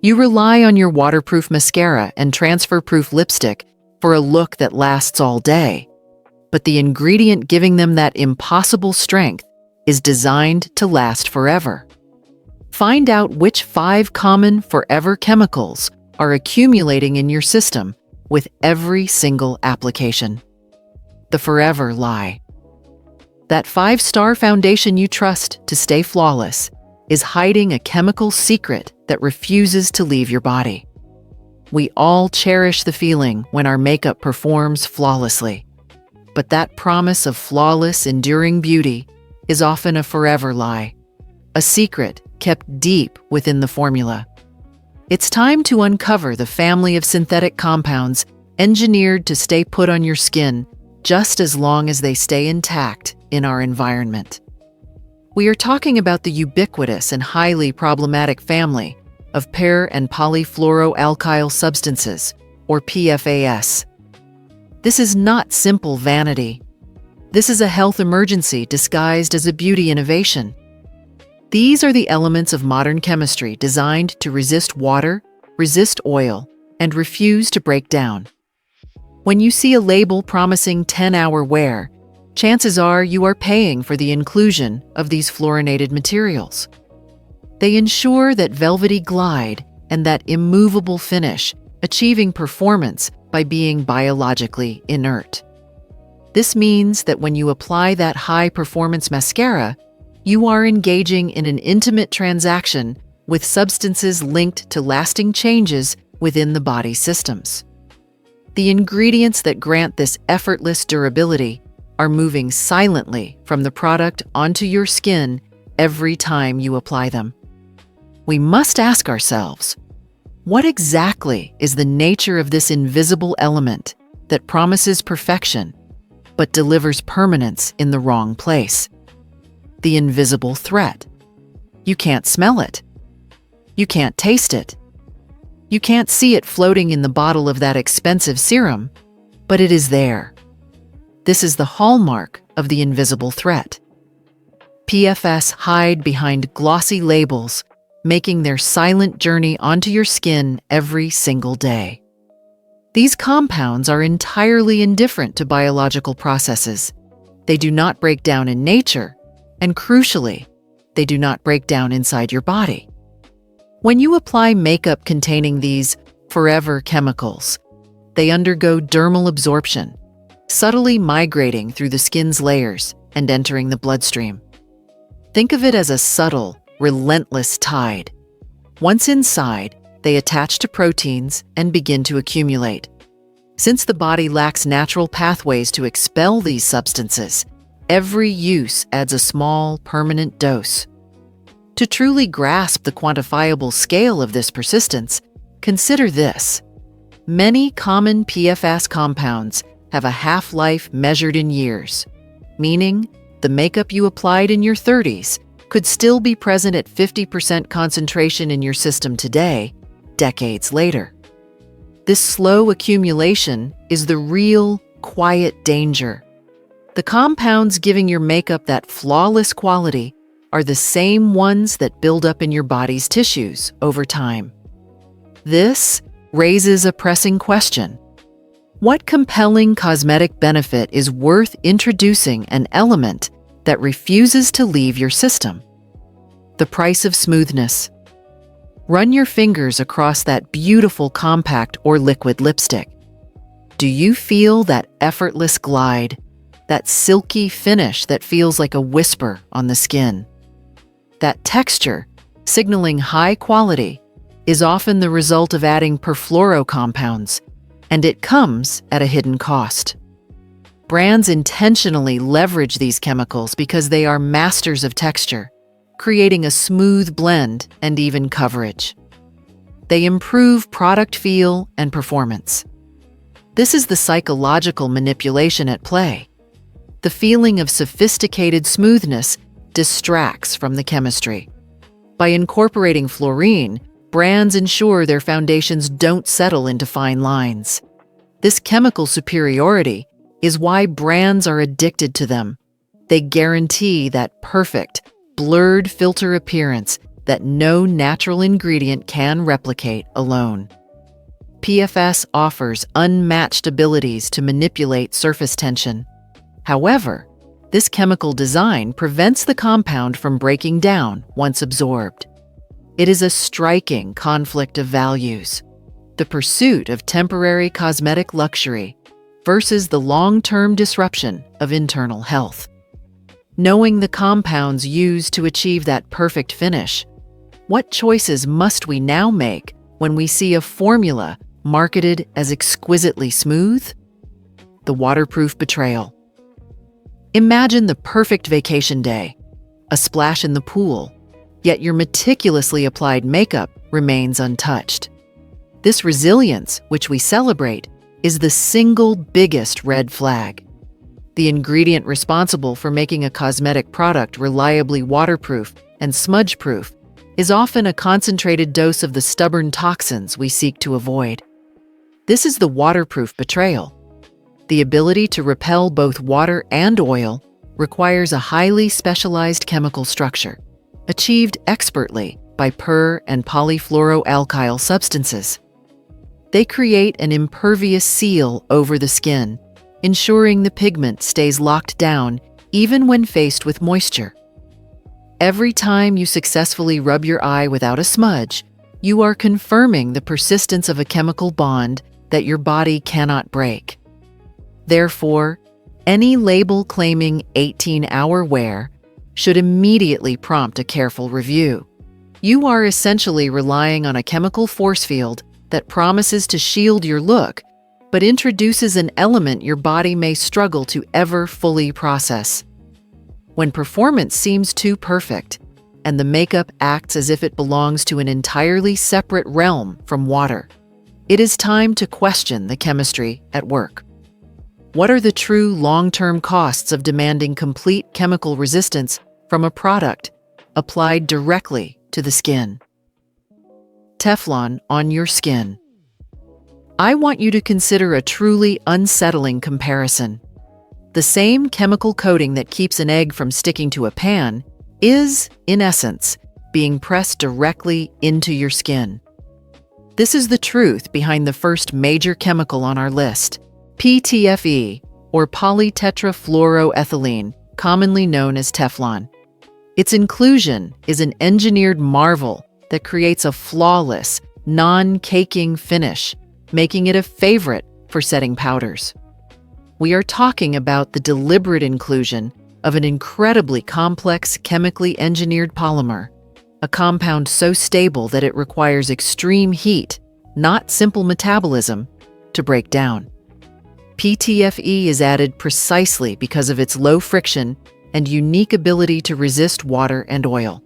You rely on your waterproof mascara and transfer-proof lipstick for a look that lasts all day. But the ingredient giving them that impossible strength is designed to last forever. Find out which 5 common forever chemicals are accumulating in your system with every single application. The forever lie. That 5-star foundation you trust to stay flawless is hiding a chemical secret that refuses to leave your body. We all cherish the feeling when our makeup performs flawlessly. But that promise of flawless, enduring beauty is often a forever lie, a secret kept deep within the formula. It's time to uncover the family of synthetic compounds engineered to stay put on your skin just as long as they stay intact in our environment. We are talking about the ubiquitous and highly problematic family of per- and polyfluoroalkyl substances, or PFAS. This is not simple vanity. This is a health emergency disguised as a beauty innovation. These are the elements of modern chemistry designed to resist water, resist oil, and refuse to break down. When you see a label promising 10-hour wear, chances are you are paying for the inclusion of these fluorinated materials. They ensure that velvety glide and that immovable finish, achieving performance by being biologically inert. This means that when you apply that high-performance mascara, you are engaging in an intimate transaction with substances linked to lasting changes within the body's systems. The ingredients that grant this effortless durability are moving silently from the product onto your skin every time you apply them. We must ask ourselves, what exactly is the nature of this invisible element that promises perfection but delivers permanence in the wrong place? The invisible threat. You can't smell it. You can't taste it. You can't see it floating in the bottle of that expensive serum, but it is there. This is the hallmark of the invisible threat. PFAS hide behind glossy labels, making their silent journey onto your skin every single day. These compounds are entirely indifferent to biological processes. They do not break down in nature, and crucially, they do not break down inside your body. When you apply makeup containing these forever chemicals, they undergo dermal absorption, subtly migrating through the skin's layers and entering the bloodstream. Think of it as a subtle, relentless tide. Once inside, they attach to proteins and begin to accumulate. Since the body lacks natural pathways to expel these substances, every use adds a small, permanent dose. To truly grasp the quantifiable scale of this persistence, consider this. Many common PFAS compounds have a half-life measured in years, meaning the makeup you applied in your 30s could still be present at 50% concentration in your system today, decades later. This slow accumulation is the real, quiet danger. The compounds giving your makeup that flawless quality are the same ones that build up in your body's tissues over time. This raises a pressing question. What compelling cosmetic benefit is worth introducing an element that refuses to leave your system? The price of smoothness. Run your fingers across that beautiful compact or liquid lipstick. Do you feel that effortless glide, that silky finish that feels like a whisper on the skin? That texture, signaling high quality, is often the result of adding perfluoro compounds, and it comes at a hidden cost. Brands intentionally leverage these chemicals because they are masters of texture, creating a smooth blend and even coverage. They improve product feel and performance. This is the psychological manipulation at play. The feeling of sophisticated smoothness distracts from the chemistry. By incorporating fluorine, brands ensure their foundations don't settle into fine lines. This chemical superiority is why brands are addicted to them. They guarantee that perfect, blurred filter appearance that no natural ingredient can replicate alone. PFAS offers unmatched abilities to manipulate surface tension. However, this chemical design prevents the compound from breaking down once absorbed. It is a striking conflict of values: the pursuit of temporary cosmetic luxury versus the long-term disruption of internal health. Knowing the compounds used to achieve that perfect finish, what choices must we now make when we see a formula marketed as exquisitely smooth? The waterproof betrayal. Imagine the perfect vacation day, a splash in the pool, yet your meticulously applied makeup remains untouched. This resilience, which we celebrate, is the single biggest red flag. The ingredient responsible for making a cosmetic product reliably waterproof and smudge-proof is often a concentrated dose of the stubborn toxins we seek to avoid. This is the waterproof betrayal. The ability to repel both water and oil requires a highly specialized chemical structure, achieved expertly by per- and polyfluoroalkyl substances. They create an impervious seal over the skin, ensuring the pigment stays locked down even when faced with moisture. Every time you successfully rub your eye without a smudge, you are confirming the persistence of a chemical bond that your body cannot break. Therefore, any label claiming 18-hour wear should immediately prompt a careful review. You are essentially relying on a chemical force field that promises to shield your look, but introduces an element your body may struggle to ever fully process. When performance seems too perfect, and the makeup acts as if it belongs to an entirely separate realm from water, it is time to question the chemistry at work. What are the true long-term costs of demanding complete chemical resistance from a product applied directly to the skin? Teflon on your skin. I want you to consider a truly unsettling comparison. The same chemical coating that keeps an egg from sticking to a pan is, in essence, being pressed directly into your skin. This is the truth behind the first major chemical on our list, PTFE, or polytetrafluoroethylene, commonly known as Teflon. Its inclusion is an engineered marvel that creates a flawless, non-caking finish, making it a favorite for setting powders. We are talking about the deliberate inclusion of an incredibly complex chemically engineered polymer, a compound so stable that it requires extreme heat, not simple metabolism, to break down. PTFE is added precisely because of its low friction and unique ability to resist water and oil.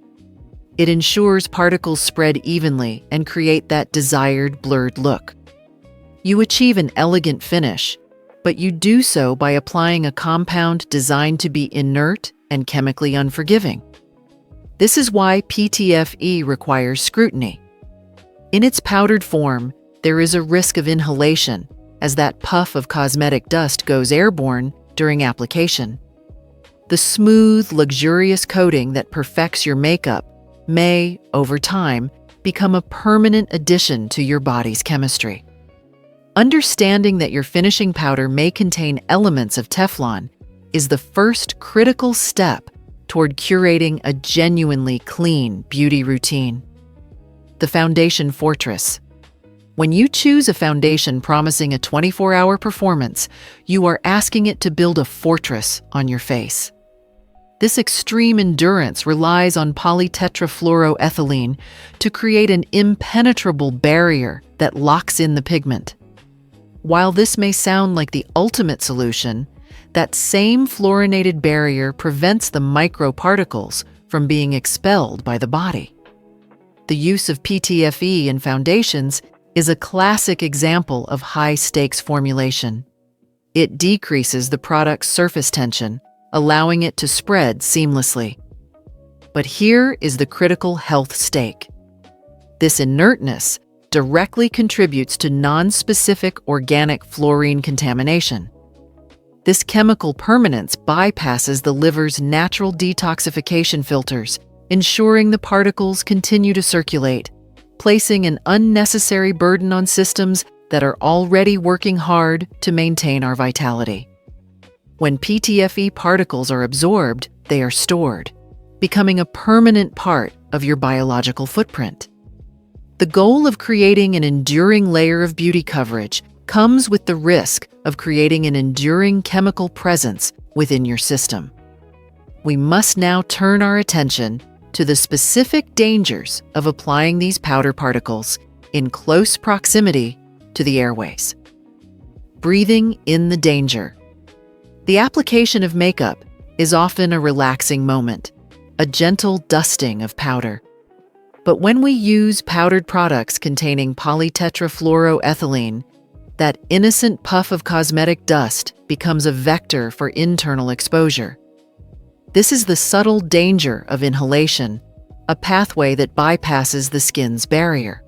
It ensures particles spread evenly and create that desired blurred look. You achieve an elegant finish, but you do so by applying a compound designed to be inert and chemically unforgiving. This is why PTFE requires scrutiny. In its powdered form, there is a risk of inhalation, as that puff of cosmetic dust goes airborne during application. The smooth, luxurious coating that perfects your makeup may, over time, become a permanent addition to your body's chemistry. Understanding that your finishing powder may contain elements of Teflon is the first critical step toward curating a genuinely clean beauty routine. The Foundation Fortress. When you choose a foundation promising a 24-hour performance, you are asking it to build a fortress on your face. This extreme endurance relies on polytetrafluoroethylene to create an impenetrable barrier that locks in the pigment. While this may sound like the ultimate solution, that same fluorinated barrier prevents the microparticles from being expelled by the body. The use of PTFE in foundations is a classic example of high-stakes formulation. It decreases the product's surface tension, allowing it to spread seamlessly. But here is the critical health stake. This inertness directly contributes to non-specific organic fluorine contamination. This chemical permanence bypasses the liver's natural detoxification filters, ensuring the particles continue to circulate, placing an unnecessary burden on systems that are already working hard to maintain our vitality. When PTFE particles are absorbed, they are stored, becoming a permanent part of your biological footprint. The goal of creating an enduring layer of beauty coverage comes with the risk of creating an enduring chemical presence within your system. We must now turn our attention to the specific dangers of applying these powder particles in close proximity to the airways. Breathing in the danger. The application of makeup is often a relaxing moment, a gentle dusting of powder. But when we use powdered products containing polytetrafluoroethylene, that innocent puff of cosmetic dust becomes a vector for internal exposure. This is the subtle danger of inhalation, a pathway that bypasses the skin's barrier.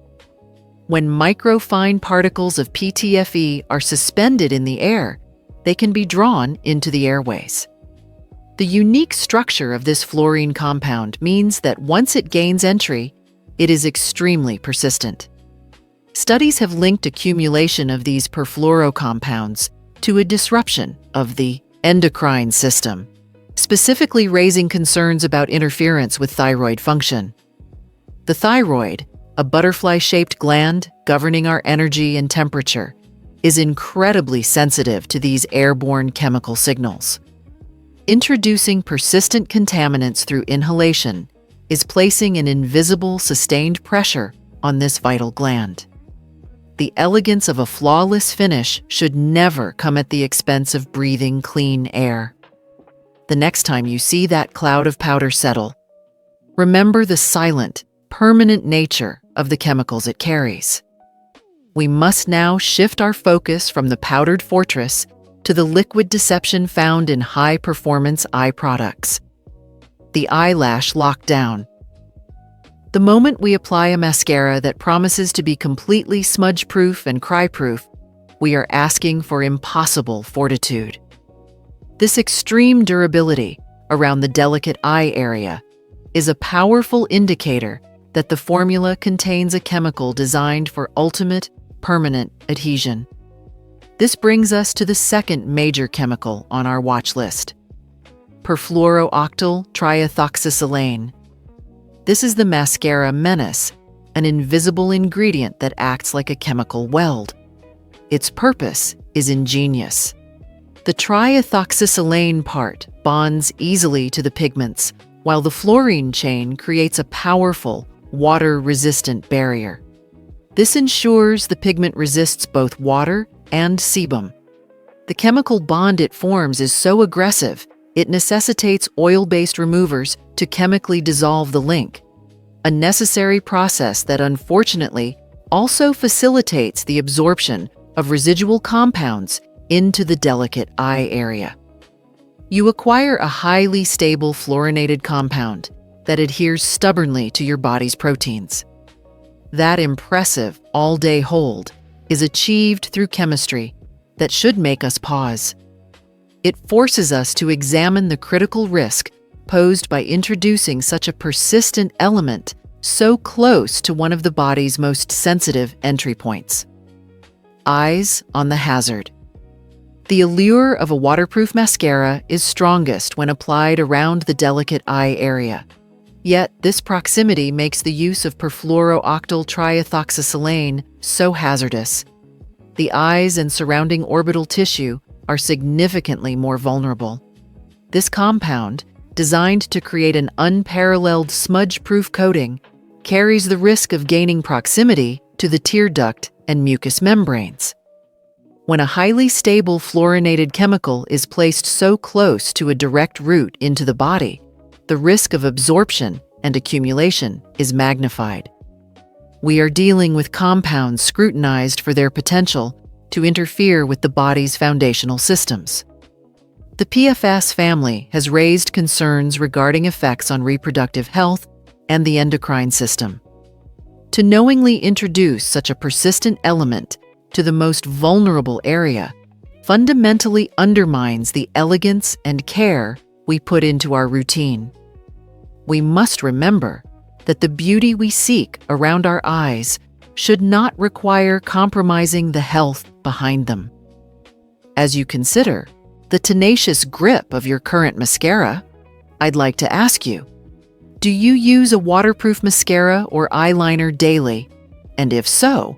When microfine particles of PTFE are suspended in the air, they can be drawn into the airways. The unique structure of this fluorine compound means that once it gains entry, it is extremely persistent. Studies have linked accumulation of these perfluorocompounds to a disruption of the endocrine system, specifically raising concerns about interference with thyroid function. The thyroid, a butterfly-shaped gland governing our energy and temperature, is incredibly sensitive to these airborne chemical signals. Introducing persistent contaminants through inhalation is placing an invisible, sustained pressure on this vital gland. The elegance of a flawless finish should never come at the expense of breathing clean air. The next time you see that cloud of powder settle, remember the silent, permanent nature of the chemicals it carries. We must now shift our focus from the powdered fortress to the liquid deception found in high-performance eye products. The eyelash lockdown. The moment we apply a mascara that promises to be completely smudge-proof and cry-proof, we are asking for impossible fortitude. This extreme durability around the delicate eye area is a powerful indicator that the formula contains a chemical designed for ultimate, permanent adhesion. This brings us to the second major chemical on our watch list: perfluorooctyl triethoxysilane. This is the mascara menace, an invisible ingredient that acts like a chemical weld. Its purpose is ingenious. The triethoxysilane part bonds easily to the pigments, while the fluorine chain creates a powerful, water-resistant barrier. This ensures the pigment resists both water and sebum. The chemical bond it forms is so aggressive, it necessitates oil-based removers to chemically dissolve the link, a necessary process that unfortunately also facilitates the absorption of residual compounds into the delicate eye area. You acquire a highly stable fluorinated compound that adheres stubbornly to your body's proteins. That impressive all-day hold is achieved through chemistry that should make us pause. It forces us to examine the critical risk posed by introducing such a persistent element so close to one of the body's most sensitive entry points. Eyes on the hazard. The allure of a waterproof mascara is strongest when applied around the delicate eye area. Yet, this proximity makes the use of perfluorooctyl triethoxysilane so hazardous. The eyes and surrounding orbital tissue are significantly more vulnerable. This compound, designed to create an unparalleled smudge-proof coating, carries the risk of gaining proximity to the tear duct and mucous membranes. When a highly stable fluorinated chemical is placed so close to a direct route into the body, the risk of absorption and accumulation is magnified. We are dealing with compounds scrutinized for their potential to interfere with the body's foundational systems. The PFAS family has raised concerns regarding effects on reproductive health and the endocrine system. To knowingly introduce such a persistent element to the most vulnerable area fundamentally undermines the elegance and care we put into our routine. we must remember that the beauty we seek around our eyes should not require compromising the health behind them. As you consider the tenacious grip of your current mascara, I'd like to ask you, do you use a waterproof mascara or eyeliner daily? And if so,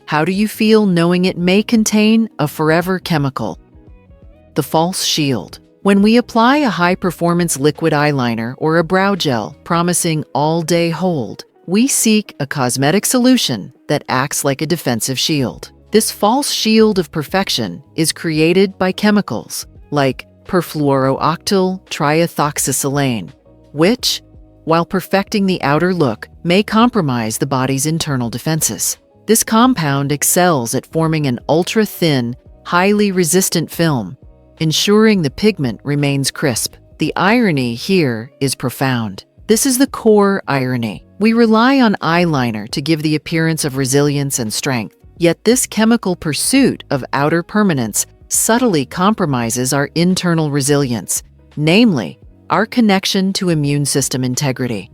how do you feel knowing it may contain a forever chemical? The false shield. When we apply a high-performance liquid eyeliner or a brow gel promising all-day hold, we seek a cosmetic solution that acts like a defensive shield. This false shield of perfection is created by chemicals like perfluorooctyl triethoxysilane, which, while perfecting the outer look, may compromise the body's internal defenses. This compound excels at forming an ultra-thin, highly resistant film, ensuring the pigment remains crisp. The irony here is profound. This is the core irony. We rely on eyeliner to give the appearance of resilience and strength, yet this chemical pursuit of outer permanence subtly compromises our internal resilience, namely, our connection to immune system integrity.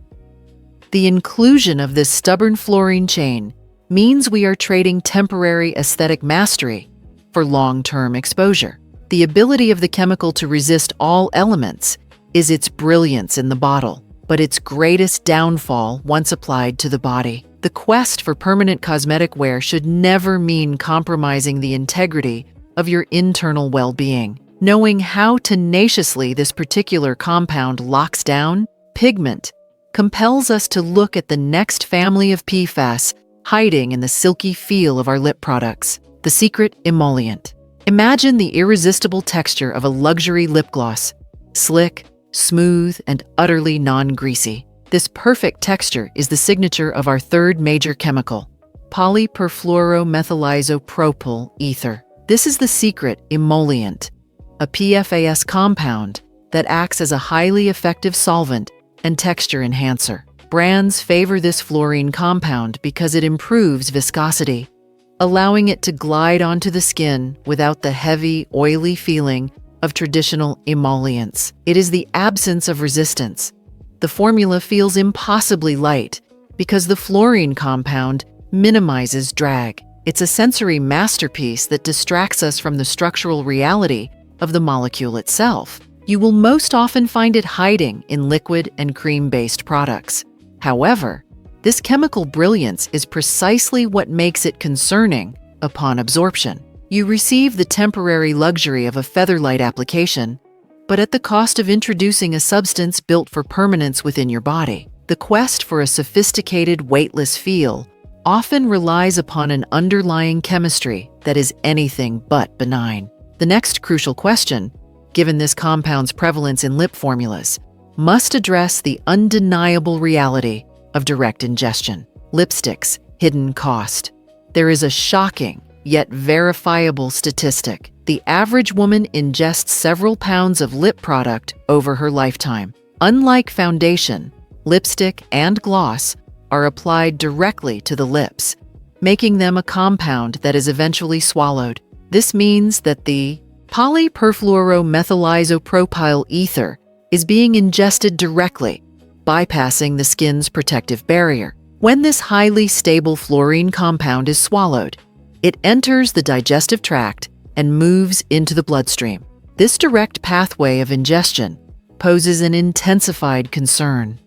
The inclusion of this stubborn fluorine chain means we are trading temporary aesthetic mastery for long-term exposure. The ability of the chemical to resist all elements is its brilliance in the bottle, but its greatest downfall once applied to the body. The quest for permanent cosmetic wear should never mean compromising the integrity of your internal well-being. Knowing how tenaciously this particular compound locks down pigment compels us to look at the next family of PFAS hiding in the silky feel of our lip products, the secret emollient. Imagine the irresistible texture of a luxury lip gloss, slick, smooth, and utterly non-greasy. This perfect texture is the signature of our third major chemical, polyperfluoromethylisopropyl ether. This is the secret emollient, a PFAS compound that acts as a highly effective solvent and texture enhancer. Brands favor this fluorine compound because it improves viscosity, allowing it to glide onto the skin without the heavy, oily feeling of traditional emollients. It is the absence of resistance. The formula feels impossibly light because the fluorine compound minimizes drag. It's a sensory masterpiece that distracts us from the structural reality of the molecule itself. You will most often find it hiding in liquid and cream-based products. However, this chemical brilliance is precisely what makes it concerning upon absorption. You receive the temporary luxury of a featherlight application, but at the cost of introducing a substance built for permanence within your body. The quest for a sophisticated, weightless feel often relies upon an underlying chemistry that is anything but benign. The next crucial question, given this compound's prevalence in lip formulas, must address the undeniable reality of direct ingestion. Lipstick's hidden cost. There is a shocking, yet verifiable statistic. The average woman ingests several pounds of lip product over her lifetime. Unlike foundation, lipstick and gloss are applied directly to the lips, making them a compound that is eventually swallowed. This means that the polyperfluoromethylisopropyl ether is being ingested directly, bypassing the skin's protective barrier. When this highly stable fluorine compound is swallowed, it enters the digestive tract and moves into the bloodstream. This direct pathway of ingestion poses an intensified concern.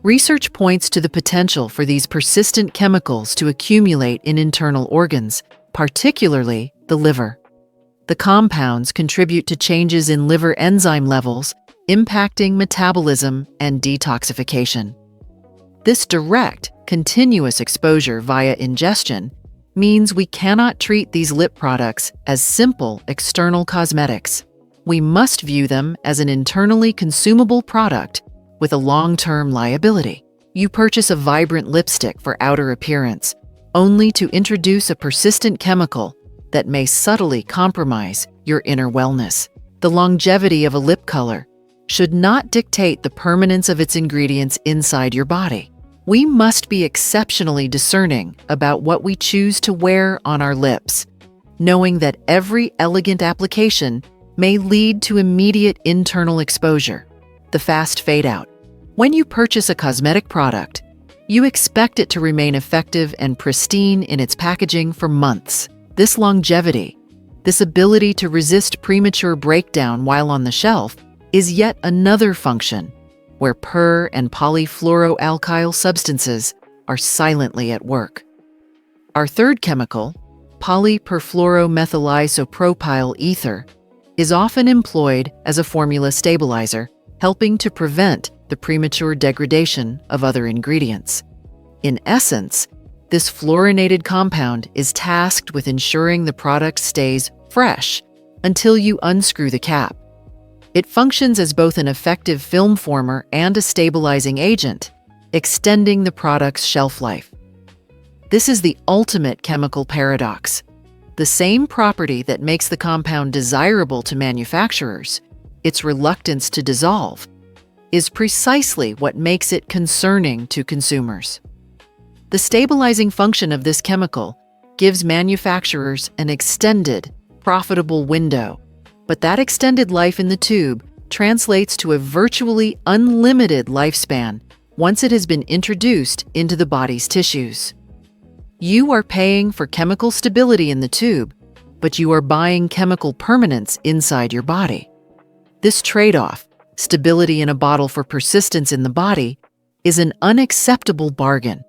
Research points to the potential for these persistent chemicals to accumulate in internal organs, particularly the liver. The compounds contribute to changes in liver enzyme levels, impacting metabolism and detoxification. This direct, continuous exposure via ingestion means we cannot treat these lip products as simple external cosmetics. We must view them as an internally consumable product with a long-term liability. You purchase a vibrant lipstick for outer appearance, only to introduce a persistent chemical that may subtly compromise your inner wellness. The longevity of a lip color should not dictate the permanence of its ingredients inside your body. We must be exceptionally discerning about what we choose to wear on our lips, knowing that every elegant application may lead to immediate internal exposure, the fast fade out. When you purchase a cosmetic product, you expect it to remain effective and pristine in its packaging for months. This longevity, this ability to resist premature breakdown while on the shelf, is yet another function where per- and polyfluoroalkyl substances are silently at work. Our third chemical, polyperfluoromethylisopropyl ether, is often employed as a formula stabilizer, helping to prevent the premature degradation of other ingredients. In essence, this fluorinated compound is tasked with ensuring the product stays fresh until you unscrew the cap. It functions as both an effective film former and a stabilizing agent, extending the product's shelf life. This is the ultimate chemical paradox. The same property that makes the compound desirable to manufacturers, its reluctance to dissolve, is precisely what makes it concerning to consumers. The stabilizing function of this chemical gives manufacturers an extended, profitable window, but that extended life in the tube translates to a virtually unlimited lifespan once it has been introduced into the body's tissues. You are paying for chemical stability in the tube, but you are buying chemical permanence inside your body. This trade-off, stability in a bottle for persistence in the body, is an unacceptable bargain.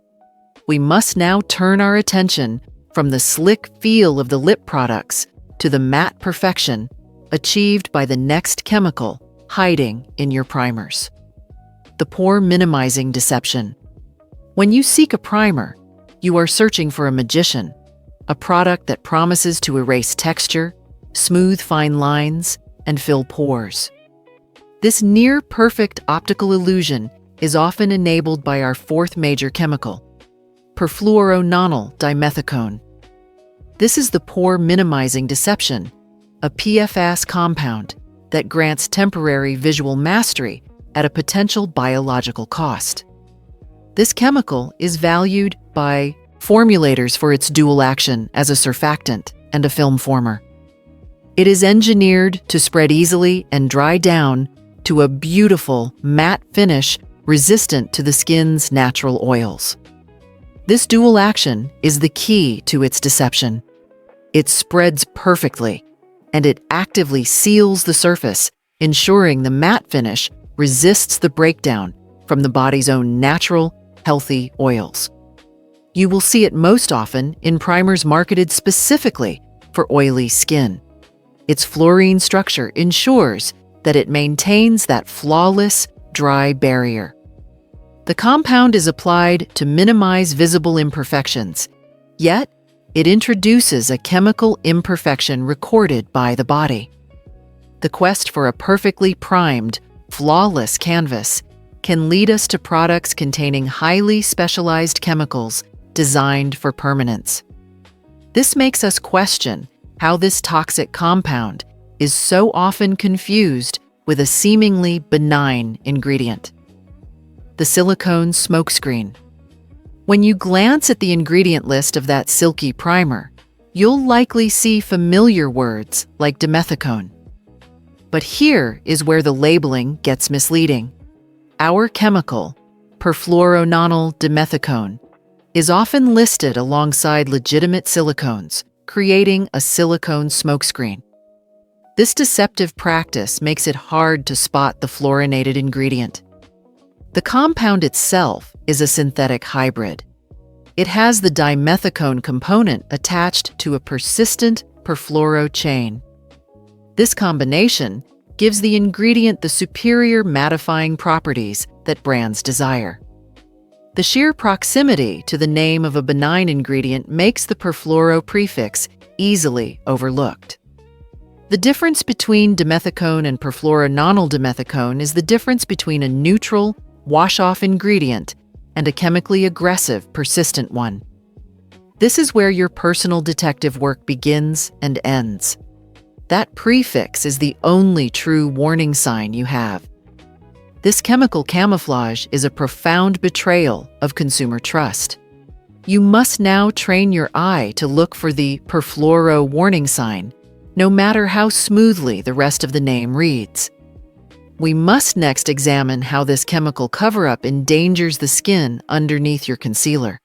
We must now turn our attention from the slick feel of the lip products to the matte perfection achieved by the next chemical hiding in your primers. The pore-minimizing deception. When you seek a primer, you are searching for a magician, a product that promises to erase texture, smooth fine lines, and fill pores. This near-perfect optical illusion is often enabled by our fourth major chemical, perfluorononyl dimethicone. This is the pore-minimizing deception, a PFAS compound that grants temporary visual mastery at a potential biological cost. This chemical is valued by formulators for its dual action as a surfactant and a film former. It is engineered to spread easily and dry down to a beautiful matte finish resistant to the skin's natural oils. This dual action is the key to its deception. It spreads perfectly, and it actively seals the surface, ensuring the matte finish resists the breakdown from the body's own natural, healthy oils. You will see it most often in primers marketed specifically for oily skin. Its fluorine structure ensures that it maintains that flawless, dry barrier. The compound is applied to minimize visible imperfections, yet it introduces a chemical imperfection recorded by the body. The quest for a perfectly primed, flawless canvas can lead us to products containing highly specialized chemicals designed for permanence. This makes us question how this toxic compound is so often confused with a seemingly benign ingredient. The silicone smokescreen. When you glance at the ingredient list of that silky primer, you'll likely see familiar words like dimethicone. But here is where the labeling gets misleading. Our chemical, perfluorononyl dimethicone, is often listed alongside legitimate silicones, creating a silicone smokescreen. This deceptive practice makes it hard to spot the fluorinated ingredient. The compound itself is a synthetic hybrid. It has the dimethicone component attached to a persistent perfluoro chain. This combination gives the ingredient the superior mattifying properties that brands desire. The sheer proximity to the name of a benign ingredient makes the perfluoro prefix easily overlooked. The difference between dimethicone and perfluorononyl dimethicone is the difference between a neutral, wash-off ingredient and a chemically aggressive, persistent one. This is where your personal detective work begins and ends. That prefix is the only true warning sign you have. This chemical camouflage is a profound betrayal of consumer trust. You must now train your eye to look for the perfluoro warning sign, no matter how smoothly the rest of the name reads. We must next examine how this chemical cover-up endangers the skin underneath your concealer.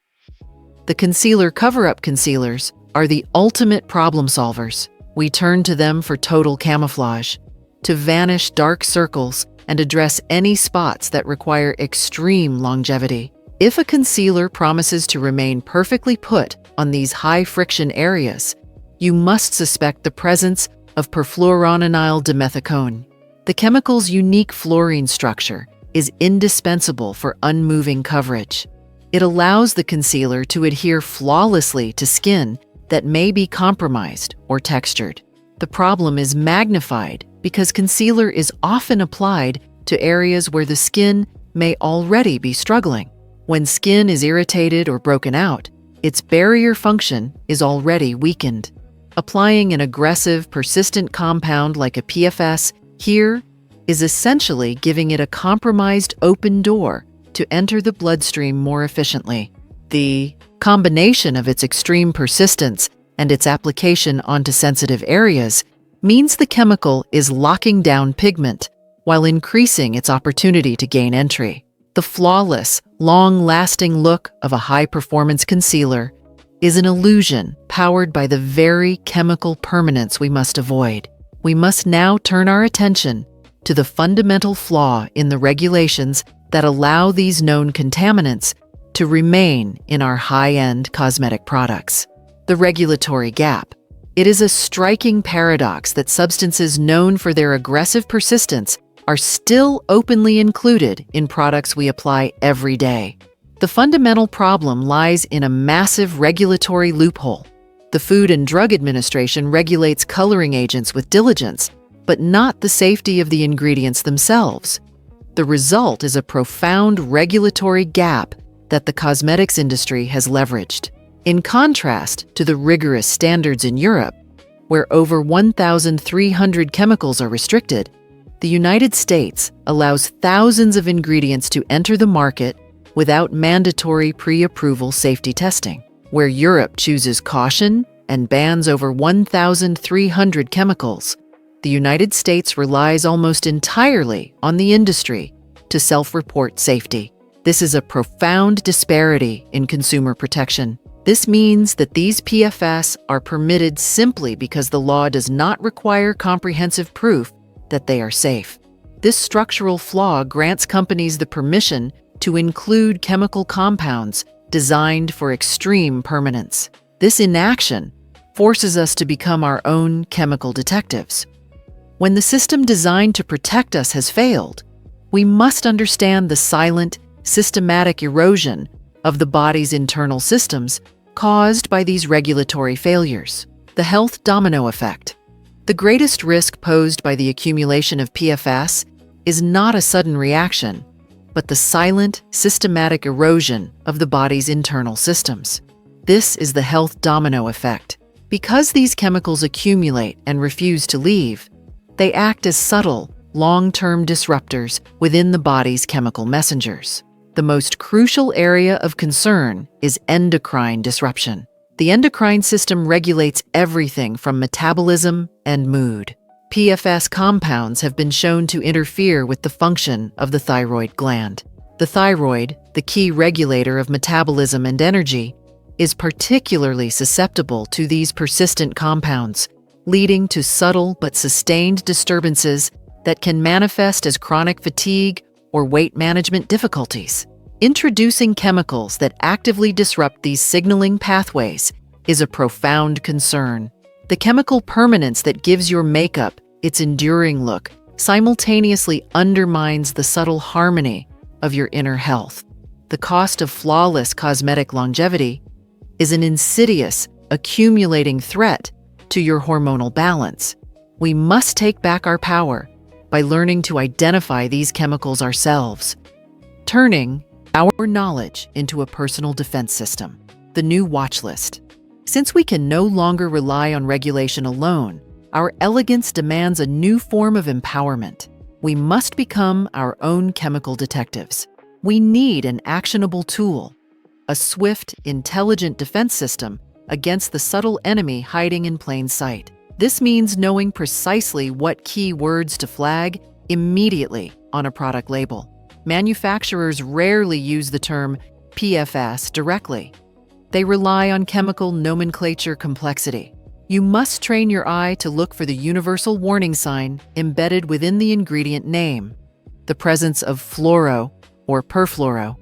The concealer cover-up concealers are the ultimate problem solvers. We turn to them for total camouflage, to vanish dark circles and address any spots that require extreme longevity. If a concealer promises to remain perfectly put on these high-friction areas, you must suspect the presence of perfluoroanyl dimethicone. The chemical's unique fluorine structure is indispensable for unmoving coverage. It allows the concealer to adhere flawlessly to skin that may be compromised or textured. The problem is magnified because concealer is often applied to areas where the skin may already be struggling. When skin is irritated or broken out, its barrier function is already weakened. Applying an aggressive, persistent compound like a PFAS here is essentially giving it a compromised open door to enter the bloodstream more efficiently. The combination of its extreme persistence and its application onto sensitive areas means the chemical is locking down pigment while increasing its opportunity to gain entry. The flawless, long-lasting look of a high-performance concealer is an illusion powered by the very chemical permanence we must avoid. We must now turn our attention to the fundamental flaw in the regulations that allow these known contaminants to remain in our high-end cosmetic products. The regulatory gap. It is a striking paradox that substances known for their aggressive persistence are still openly included in products we apply every day. The fundamental problem lies in a massive regulatory loophole. The Food and Drug Administration regulates coloring agents with diligence, but not the safety of the ingredients themselves. The result is a profound regulatory gap that the cosmetics industry has leveraged. In contrast to the rigorous standards in Europe, where over 1,300 chemicals are restricted, the United States allows thousands of ingredients to enter the market without mandatory pre-approval safety testing. Where Europe chooses caution and bans over 1,300 chemicals, the United States relies almost entirely on the industry to self-report safety. This is a profound disparity in consumer protection. This means that these PFAS are permitted simply because the law does not require comprehensive proof that they are safe. This structural flaw grants companies the permission to include chemical compounds designed for extreme permanence. This inaction forces us to become our own chemical detectives. When the system designed to protect us has failed, we must understand the silent, systematic erosion of the body's internal systems caused by these regulatory failures. The health domino effect. The greatest risk posed by the accumulation of PFAS is not a sudden reaction, but the silent, systematic erosion of the body's internal systems. This is the health domino effect. Because these chemicals accumulate and refuse to leave, they act as subtle, long-term disruptors within the body's chemical messengers. The most crucial area of concern is endocrine disruption. The endocrine system regulates everything from metabolism and mood. PFAS compounds have been shown to interfere with the function of the thyroid gland. The thyroid, the key regulator of metabolism and energy, is particularly susceptible to these persistent compounds, leading to subtle but sustained disturbances that can manifest as chronic fatigue or weight management difficulties. Introducing chemicals that actively disrupt these signaling pathways is a profound concern. The chemical permanence that gives your makeup its enduring look simultaneously undermines the subtle harmony of your inner health. The cost of flawless cosmetic longevity is an insidious, accumulating threat to your hormonal balance. We must take back our power by learning to identify these chemicals ourselves, turning our knowledge into a personal defense system. The new watch list. Since we can no longer rely on regulation alone, our elegance demands a new form of empowerment. We must become our own chemical detectives. We need an actionable tool, a swift, intelligent defense system against the subtle enemy hiding in plain sight. This means knowing precisely what key words to flag immediately on a product label. Manufacturers rarely use the term PFAS directly. They rely on chemical nomenclature complexity. You must train your eye to look for the universal warning sign embedded within the ingredient name, the presence of fluoro or perfluoro.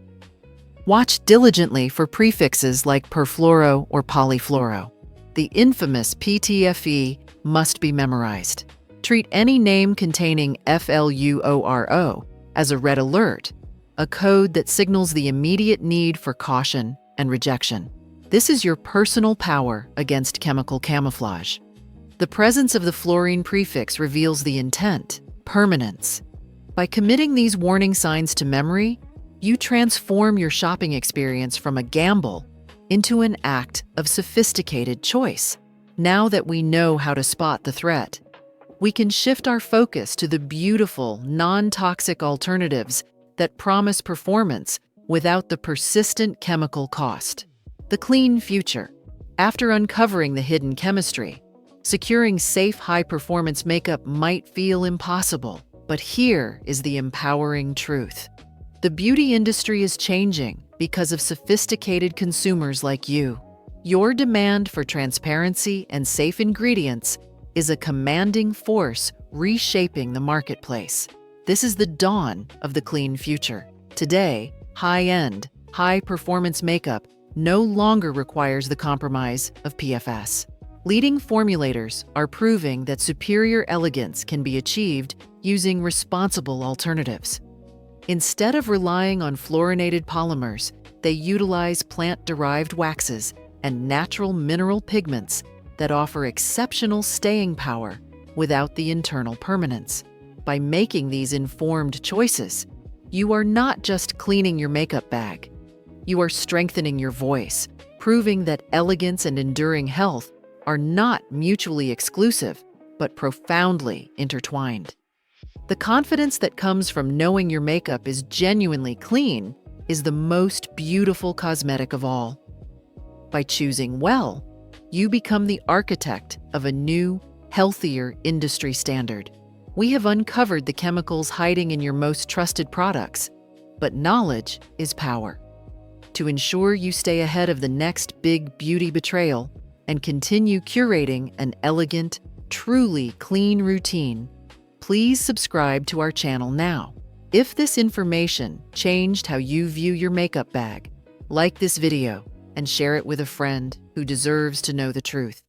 Watch diligently for prefixes like perfluoro or polyfluoro. The infamous PTFE must be memorized. Treat any name containing FLUORO as a red alert, a code that signals the immediate need for caution and rejection. This is your personal power against chemical camouflage. The presence of the fluorine prefix reveals the intent, permanence. By committing these warning signs to memory, you transform your shopping experience from a gamble into an act of sophisticated choice. Now that we know how to spot the threat, we can shift our focus to the beautiful, non-toxic alternatives that promise performance without the persistent chemical cost. The clean future. After uncovering the hidden chemistry, securing safe, high-performance makeup might feel impossible, but here is the empowering truth. The beauty industry is changing because of sophisticated consumers like you. Your demand for transparency and safe ingredients is a commanding force reshaping the marketplace. This is the dawn of the clean future. Today, high-end, high-performance makeup no longer requires the compromise of PFAS. Leading formulators are proving that superior elegance can be achieved using responsible alternatives. Instead of relying on fluorinated polymers, they utilize plant-derived waxes and natural mineral pigments that offer exceptional staying power without the internal permanence. By making these informed choices, you are not just cleaning your makeup bag. You are strengthening your voice, proving that elegance and enduring health are not mutually exclusive, but profoundly intertwined. The confidence that comes from knowing your makeup is genuinely clean is the most beautiful cosmetic of all. By choosing well, you become the architect of a new, healthier industry standard. We have uncovered the chemicals hiding in your most trusted products, but knowledge is power. To ensure you stay ahead of the next big beauty betrayal and continue curating an elegant, truly clean routine, please subscribe to our channel now. If this information changed how you view your makeup bag, like this video and share it with a friend who deserves to know the truth.